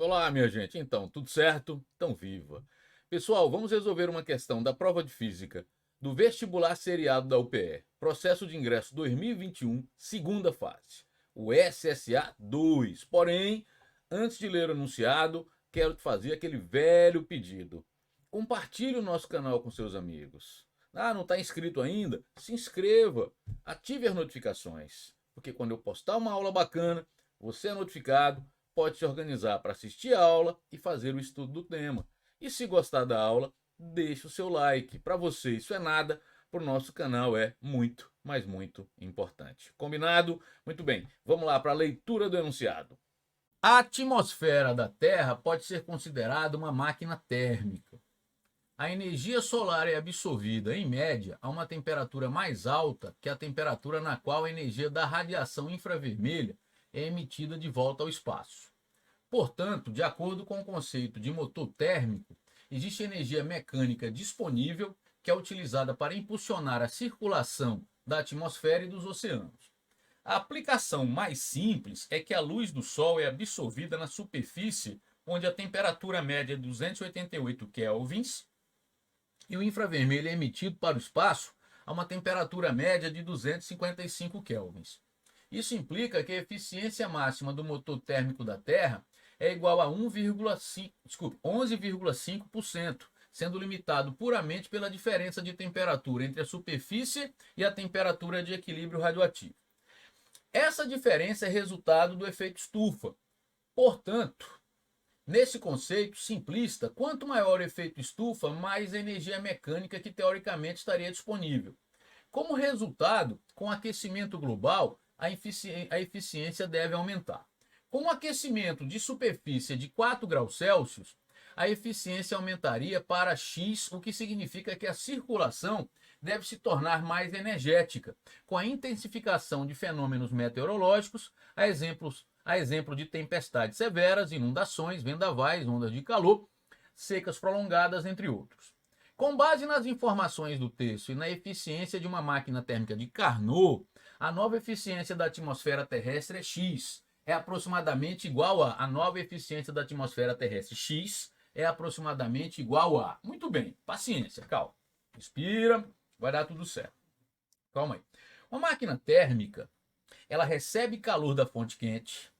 Olá, minha gente. Então, tudo certo? Então, viva. Pessoal, vamos resolver uma questão da prova de física do vestibular seriado da UPE. Processo de ingresso 2021, segunda fase. O SSA 2. Porém, antes de ler o enunciado, quero te fazer aquele velho pedido. Compartilhe o nosso canal com seus amigos. Ah, não está inscrito ainda? Se inscreva. Ative as notificações. Porque quando eu postar uma aula bacana, você é notificado, pode se organizar para assistir a aula e fazer o estudo do tema. E se gostar da aula, deixe o seu like. Para você isso é nada, para o nosso canal é muito, mas muito importante. Combinado? Muito bem, vamos lá para a leitura do enunciado. A atmosfera da Terra pode ser considerada uma máquina térmica. A energia solar é absorvida, em média, a uma temperatura mais alta que a temperatura na qual a energia da radiação infravermelha é emitida de volta ao espaço. Portanto, de acordo com o conceito de motor térmico, existe energia mecânica disponível que é utilizada para impulsionar a circulação da atmosfera e dos oceanos. A aplicação mais simples é que a luz do Sol é absorvida na superfície, onde a temperatura média é 288 kelvins, e o infravermelho é emitido para o espaço a uma temperatura média de 255 kelvins. Isso implica que a eficiência máxima do motor térmico da Terra é igual a 11,5%, sendo limitado puramente pela diferença de temperatura entre a superfície e a temperatura de equilíbrio radioativo. Essa diferença é resultado do efeito estufa. Portanto, nesse conceito simplista, quanto maior o efeito estufa, mais energia mecânica que teoricamente estaria disponível. Como resultado, com o aquecimento global, a eficiência deve aumentar. Com o aquecimento de superfície de 4 graus Celsius, a eficiência aumentaria para X, o que significa que a circulação deve se tornar mais energética, com a intensificação de fenômenos meteorológicos, a exemplo de tempestades severas, inundações, vendavais, ondas de calor, secas prolongadas, entre outros. Com base nas informações do texto e na eficiência de uma máquina térmica de Carnot, a nova eficiência da atmosfera terrestre é X, é aproximadamente igual a nova eficiência da atmosfera terrestre X é aproximadamente igual a. Muito bem, paciência, calma. Respira, vai dar tudo certo. Calma aí. Uma máquina térmica, ela recebe calor da fonte quente,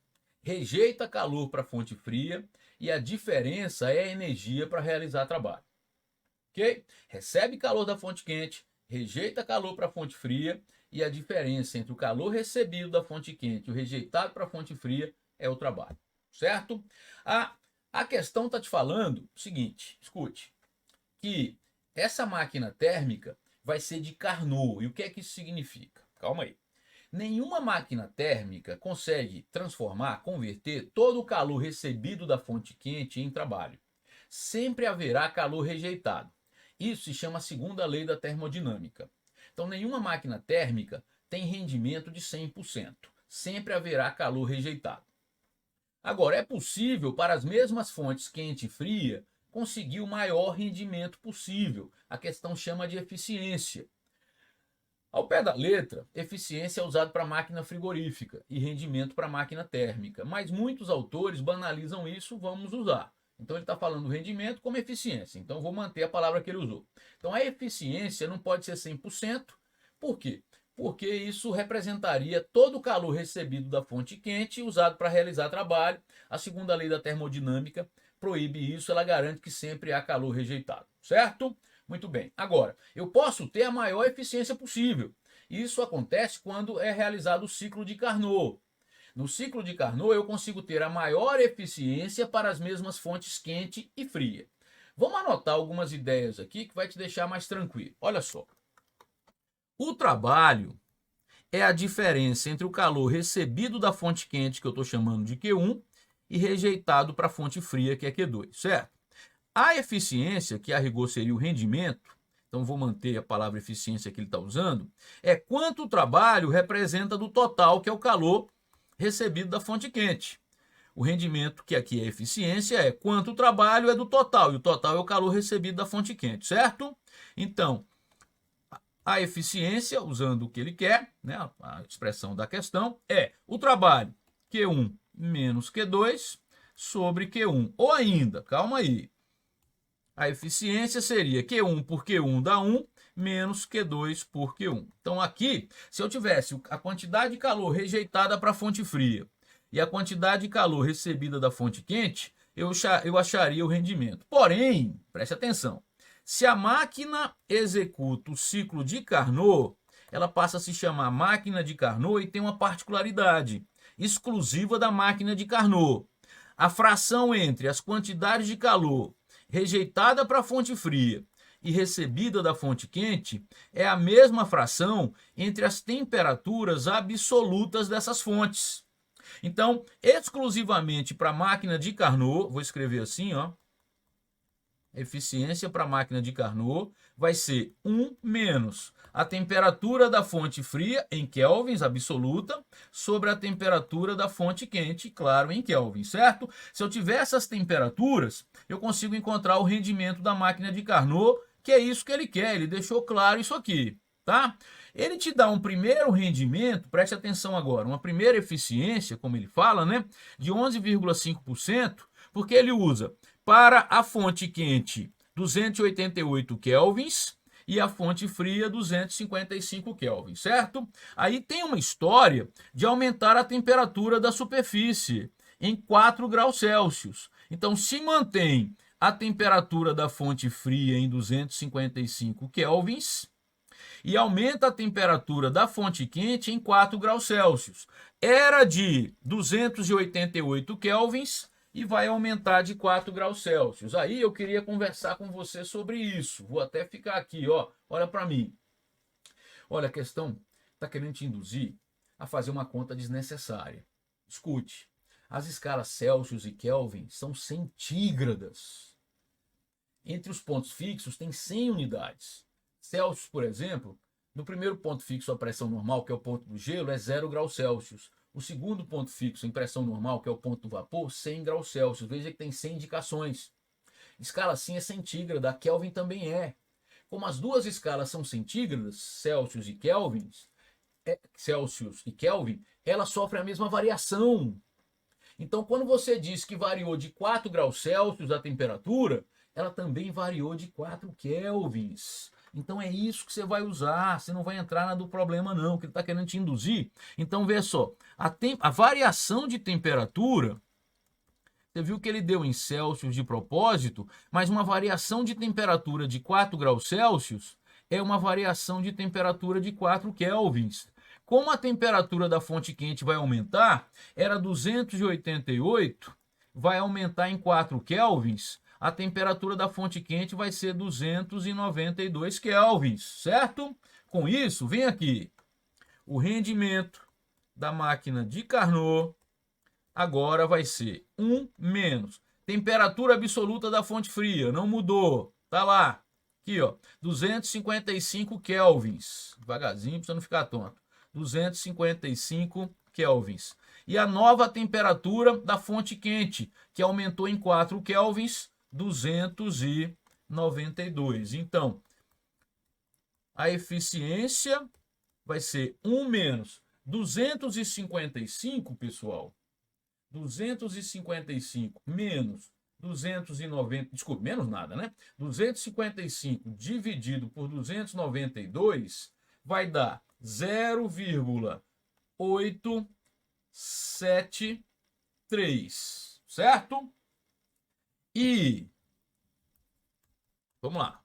rejeita calor para a fonte fria e a diferença é a energia para realizar trabalho. Ok? Recebe calor da fonte quente, rejeita calor para a fonte fria e a diferença entre o calor recebido da fonte quente e o rejeitado para a fonte fria é o trabalho. Certo? A questão está te falando o seguinte, escute, que essa máquina térmica vai ser de Carnot. E o que é que isso significa? Calma aí. Nenhuma máquina térmica consegue transformar, converter todo o calor recebido da fonte quente em trabalho. Sempre haverá calor rejeitado. Isso se chama a segunda lei da termodinâmica. Então, nenhuma máquina térmica tem rendimento de 100%. Sempre haverá calor rejeitado. Agora, é possível para as mesmas fontes quente e fria conseguir o maior rendimento possível. A questão chama de eficiência. Ao pé da letra, eficiência é usado para máquina frigorífica e rendimento para máquina térmica, mas muitos autores banalizam isso, vamos usar. Então ele está falando rendimento como eficiência, então vou manter a palavra que ele usou. Então a eficiência não pode ser 100%, por quê? Porque isso representaria todo o calor recebido da fonte quente usado para realizar trabalho. A segunda lei da termodinâmica proíbe isso, ela garante que sempre há calor rejeitado, certo? Muito bem. Agora, eu posso ter a maior eficiência possível. Isso acontece quando é realizado o ciclo de Carnot. No ciclo de Carnot, eu consigo ter a maior eficiência para as mesmas fontes quente e fria. Vamos anotar algumas ideias aqui que vai te deixar mais tranquilo. Olha só. O trabalho é a diferença entre o calor recebido da fonte quente, que eu estou chamando de Q1, e rejeitado para a fonte fria, que é Q2, certo? A eficiência, que a rigor seria o rendimento, então vou manter a palavra eficiência que ele está usando, é quanto o trabalho representa do total, que é o calor recebido da fonte quente. O rendimento, que aqui é eficiência, é quanto o trabalho é do total, e o total é o calor recebido da fonte quente, certo? Então, a eficiência, usando o que ele quer, né, a expressão da questão, é o trabalho Q1 menos Q2 sobre Q1. Ou ainda, calma aí, a eficiência seria Q1 por Q1 dá 1, menos Q2 por Q1. Então aqui, se eu tivesse a quantidade de calor rejeitada para a fonte fria e a quantidade de calor recebida da fonte quente, eu acharia o rendimento. Porém, preste atenção, se a máquina executa o ciclo de Carnot, ela passa a se chamar máquina de Carnot e tem uma particularidade exclusiva da máquina de Carnot. A fração entre as quantidades de calor rejeitada para a fonte fria e recebida da fonte quente é a mesma fração entre as temperaturas absolutas dessas fontes. Então, exclusivamente para a máquina de Carnot, vou escrever assim, ó, eficiência para a máquina de Carnot vai ser 1 menos a temperatura da fonte fria em kelvins absoluta sobre a temperatura da fonte quente, claro, em kelvin, certo? Se eu tiver essas temperaturas, eu consigo encontrar o rendimento da máquina de Carnot, que é isso que ele quer, ele deixou claro isso aqui, tá? Ele te dá um primeiro rendimento, preste atenção agora, uma primeira eficiência, como ele fala, né, de 11,5%, porque ele usa para a fonte quente 288 kelvins e a fonte fria 255 kelvins, certo? Aí tem uma história de aumentar a temperatura da superfície em 4 graus Celsius. Então, se mantém a temperatura da fonte fria em 255 kelvins e aumenta a temperatura da fonte quente em 4 graus Celsius. Era de 288 kelvins e vai aumentar de 4 graus Celsius. Aí eu queria conversar com você sobre isso. Vou até ficar aqui, ó. Olha para mim. Olha, a questão está querendo te induzir a fazer uma conta desnecessária. Escute, as escalas Celsius e Kelvin são centígradas. Entre os pontos fixos tem 100 unidades. Celsius, por exemplo, no primeiro ponto fixo a pressão normal, que é o ponto do gelo, é 0 graus Celsius. O segundo ponto fixo em pressão normal, que é o ponto do vapor, 100 graus Celsius. Veja que tem 100 indicações. Escala assim é centígrada, a Kelvin também é. Como as duas escalas são centígradas, Celsius e Kelvin, ela sofre a mesma variação. Então, quando você diz que variou de 4 graus Celsius a temperatura, ela também variou de 4 kelvins. Então é isso que você vai usar, você não vai entrar na do problema não, que ele está querendo te induzir. Então vê só, a variação de temperatura, você viu que ele deu em Celsius de propósito, mas uma variação de temperatura de 4 graus Celsius é uma variação de temperatura de 4 kelvins. Como a temperatura da fonte quente vai aumentar, era 288, vai aumentar em 4 kelvins, a temperatura da fonte quente vai ser 292 kelvins, certo? Com isso, vem aqui, o rendimento da máquina de Carnot agora vai ser 1 menos temperatura absoluta da fonte fria, não mudou, tá lá, aqui ó, 255 kelvins, devagarzinho para você não ficar tonto, 255 kelvins. E a nova temperatura da fonte quente, que aumentou em 4 kelvins, 292. Então, a eficiência vai ser 1 menos 255, pessoal. 255 menos 290, desculpe, menos nada, né? 255 dividido por 292 vai dar 0,873, certo? E, vamos lá,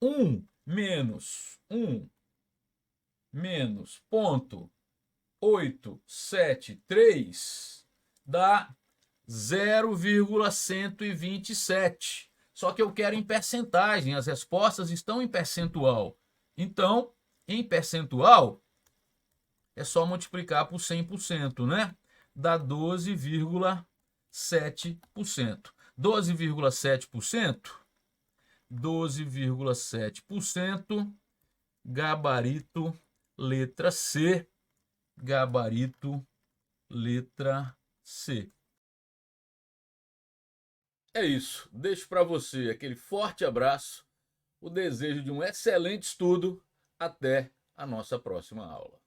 1 menos 0,873 dá 0,127. Só que eu quero em percentagem, as respostas estão em percentual. Então, em percentual, é só multiplicar por 100%, né? Dá 12,7%. 12,7%, gabarito letra C, gabarito letra C. É isso, deixo para você aquele forte abraço, o desejo de um excelente estudo, até a nossa próxima aula.